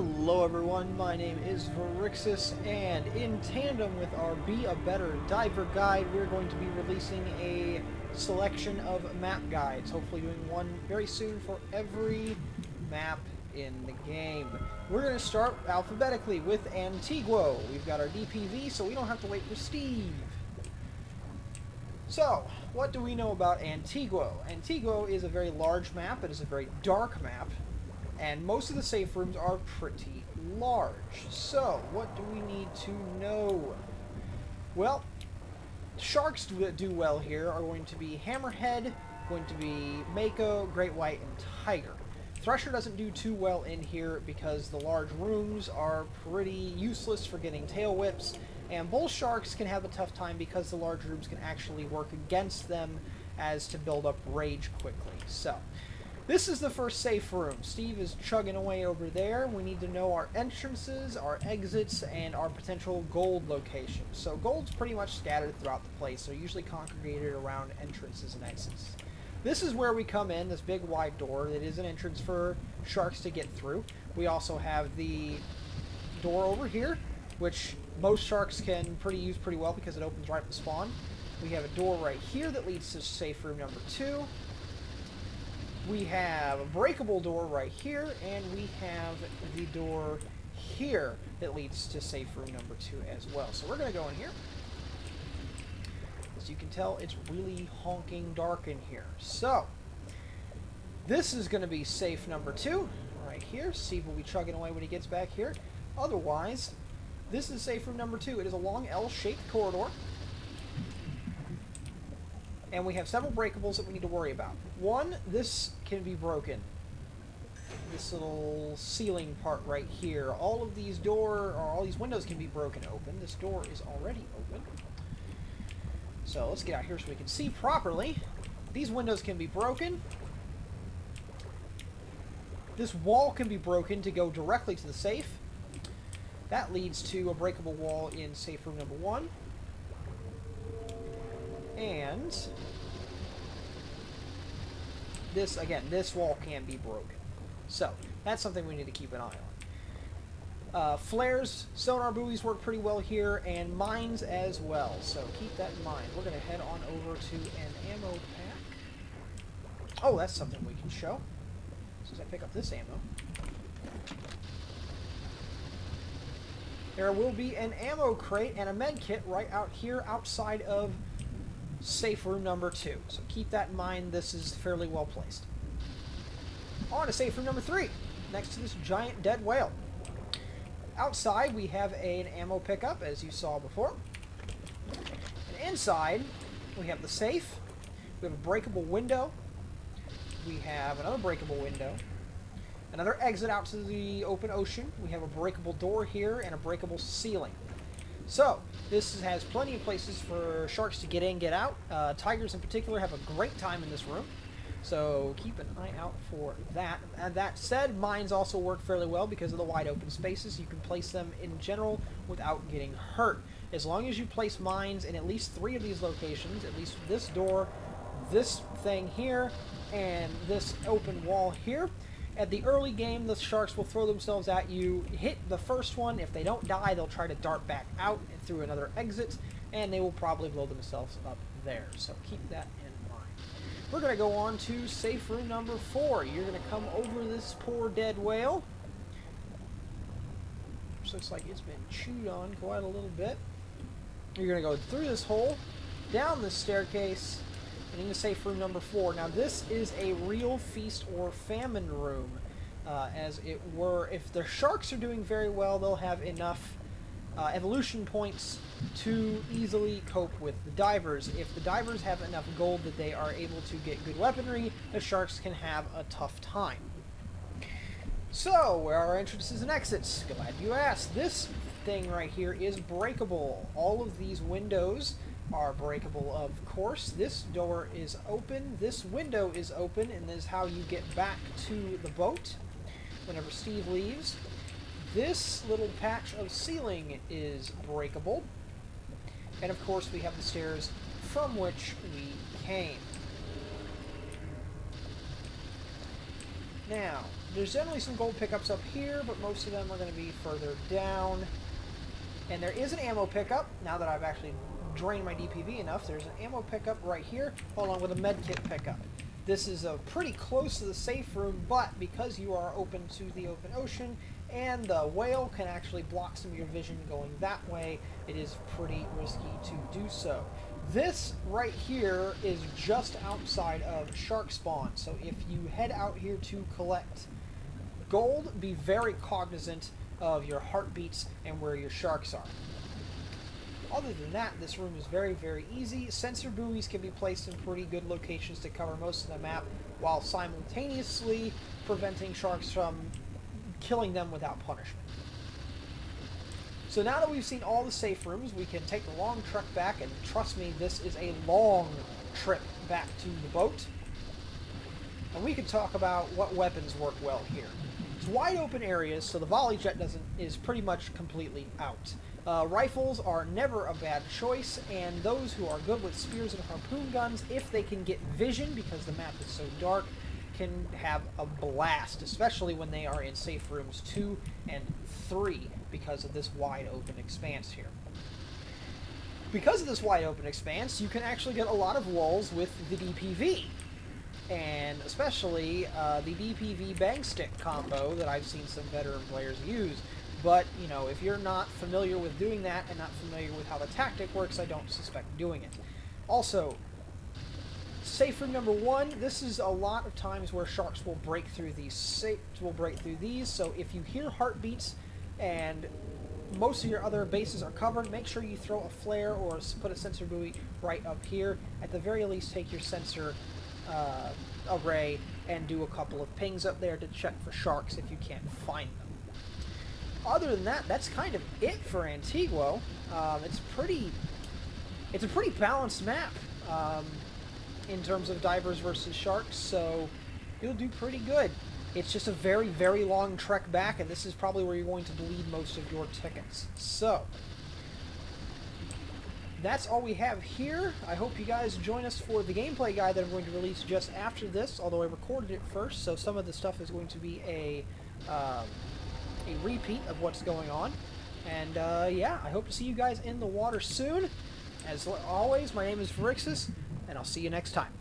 Hello everyone, my name is Varixis, and in tandem with our Be a Better Diver guide, we're going to be releasing a selection of map guides, hopefully doing one very soon for every map in the game. We're going to start alphabetically with Antiguo. We've got our DPV, so we don't have to wait for Steve. So, what do we know about Antiguo? Antiguo is a very large map, it is a very dark map, and most of the safe rooms are pretty large. So, what do we need to know? Well, sharks that do well here are going to be Hammerhead, going to be Mako, Great White, and Tiger. Thresher doesn't do too well in here because the large rooms are pretty useless for getting tail whips, and bull sharks can have a tough time because the large rooms can actually work against them as to build up rage quickly. So, this is the first safe room. Steve is chugging away over there. We need to know our entrances, our exits, and our potential gold locations. So gold's pretty much scattered throughout the place, so usually congregated around entrances and exits. This is where we come in, this big wide door that is an entrance for sharks to get through. We also have the door over here, which most sharks can use pretty well because it opens right from spawn. We have a door right here that leads to safe room number 2. We have a breakable door right here, and we have the door here that leads to safe room number 2 as well. So we're going to go in here. As you can tell, it's really honking dark in here. So, this is going to be safe number 2 right here. Steve will be chugging away when he gets back here. Otherwise, this is safe room number 2. It is a long L-shaped corridor. And we have several breakables that we need to worry about. One, this can be broken. This little ceiling part right here. All of these all these windows can be broken open. This door is already open. So let's get out here so we can see properly. These windows can be broken. This wall can be broken to go directly to the safe. That leads to a breakable wall in safe room number 1. And this, again, this wall can be broken. So, that's something we need to keep an eye on. Flares, sonar buoys work pretty well here, and mines as well. So, keep that in mind. We're going to head on over to an ammo pack. Oh, that's something we can show. As soon as I pick up this ammo. There will be an ammo crate and a med kit right out here outside of safe room number 2. So keep that in mind. This is fairly well placed. On to safe room number 3, next to this giant dead whale. Outside we have an ammo pickup, as you saw before. And inside we have the safe. We have a breakable window. We have another breakable window. Another exit out to the open ocean. We have a breakable door here and a breakable ceiling. So, this has plenty of places for sharks to get in, get out. Tigers in particular have a great time in this room. So, keep an eye out for that. And that said, mines also work fairly well because of the wide open spaces. You can place them in general without getting hurt. As long as you place mines in at least 3 of these locations, at least this door, this thing here, and this open wall here, at the early game, the sharks will throw themselves at you, hit the first one. If they don't die, they'll try to dart back out through another exit, and they will probably blow themselves up there. So keep that in mind. We're going to go on to safe room number 4. You're going to come over this poor dead whale. Which looks like it's been chewed on quite a little bit. You're going to go through this hole, down this staircase, and into safe room number 4. Now this is a real feast or famine room, as it were. If the sharks are doing very well, they'll have enough evolution points to easily cope with the divers. If the divers have enough gold that they are able to get good weaponry, the sharks can have a tough time. So, where are our entrances and exits? Glad you asked. This thing right here is breakable. All of these windows are breakable, of course. This door is open, this window is open, and this is how you get back to the boat whenever Steve leaves. This little patch of ceiling is breakable, and of course we have the stairs from which we came. Now, there's generally some gold pickups up here, but most of them are going to be further down. And there is an ammo pickup, now that I've actually drained my DPV enough. There's an ammo pickup right here, along with a medkit pickup. This is pretty close to the safe room, but because you are open to the open ocean, and the whale can actually block some of your vision going that way, it is pretty risky to do so. This right here is just outside of shark spawn, so if you head out here to collect gold, be very cognizant of your heartbeats and where your sharks are. Other than that, this room is very, very easy. Sensor buoys can be placed in pretty good locations to cover most of the map, while simultaneously preventing sharks from killing them without punishment. So now that we've seen all the safe rooms, we can take the long trek back, and trust me, this is a long trip back to the boat. And we can talk about what weapons work well here. It's wide open areas, so the volley jet is pretty much completely out. Rifles are never a bad choice, and those who are good with spears and harpoon guns, if they can get vision, because the map is so dark, can have a blast, especially when they are in safe rooms 2 and 3, because of this wide open expanse here. Because of this wide open expanse, you can actually get a lot of lulls with the DPV, and especially the DPV bang stick combo that I've seen some veteran players use. But, you know, if you're not familiar with doing that and not familiar with how the tactic works, I don't suspect doing it. Also, safe room number 1, this is a lot of times where sharks will break through these. So if you hear heartbeats and most of your other bases are covered, make sure you throw a flare or put a sensor buoy right up here. At the very least, take your sensor array and do a couple of pings up there to check for sharks if you can't find them. Other than that, that's kind of it for Antiguo. It's a pretty balanced map in terms of divers versus sharks, so you'll do pretty good. It's just a very, very long trek back, and this is probably where you're going to bleed most of your tickets. So, that's all we have here. I hope you guys join us for the gameplay guide that I'm going to release just after this, although I recorded it first, so some of the stuff is going to be a repeat of what's going on. And yeah, I hope to see you guys in the water soon. As always, my name is Varixis, and I'll see you next time.